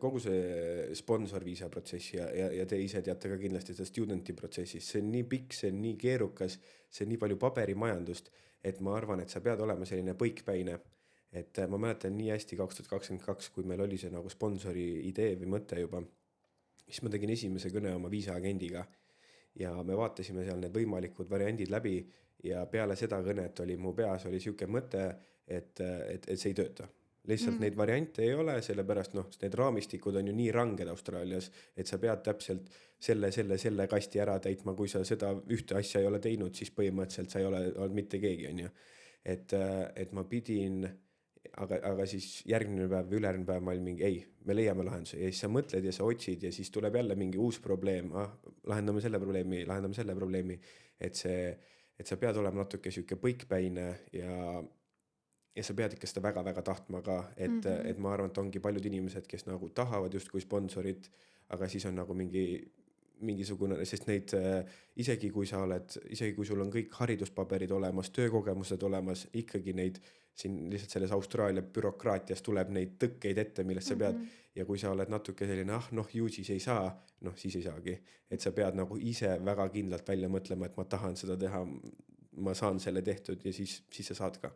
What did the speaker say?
kogu see sponsorviisa protsess ja te ise teate ka kindlasti seda student'i protsessist, see on nii pikk, see on nii keerukas, see on nii palju paberimajandust, et ma arvan, et sa pead olema selline põikpäine. Et ma mäletan nii hästi 2022, kui meil oli see nagu sponsori idee või mõte juba, siis ma tegin esimese kõne oma viisaagendiga ja me vaatasime seal need võimalikud variandid läbi ja peale seda kõnet oli mu peas oli siuke mõte, et see ei tööta. Lihtsalt neid variante ei ole, sellepärast need raamistikud on ju nii ranged Austraalias, et sa pead täpselt selle kasti ära täitma, kui sa seda ühte asja ei ole teinud, siis põhimõtteliselt sa ei ole olnud mitte keegi, on ju. Et ma pidin, aga siis järgmine päev või ülejärgmine päev ma olin mingi, ei, me leiame lahenduse ja siis sa mõtled ja sa otsid ja siis tuleb jälle mingi uus probleem, lahendame selle probleemi, et sa pead olema natuke siuke põikpäine ja sa pead ikka seda väga-väga tahtma ka, et ma arvan, et ongi paljud inimesed, kes nagu tahavad justkui sponsorit, aga siis on nagu mingisugune, sest neid isegi kui sul on kõik hariduspaberid olemas, töökogemused olemas, ikkagi neid siin lihtsalt selles Austraalia bürokraatias tuleb neid tõkkeid ette, millest sa pead ja kui sa oled natuke selline, ju siis ei saa, siis ei saagi, et sa pead nagu ise väga kindlalt välja mõtlema, et ma tahan seda teha, ma saan selle tehtud ja siis sa saad ka.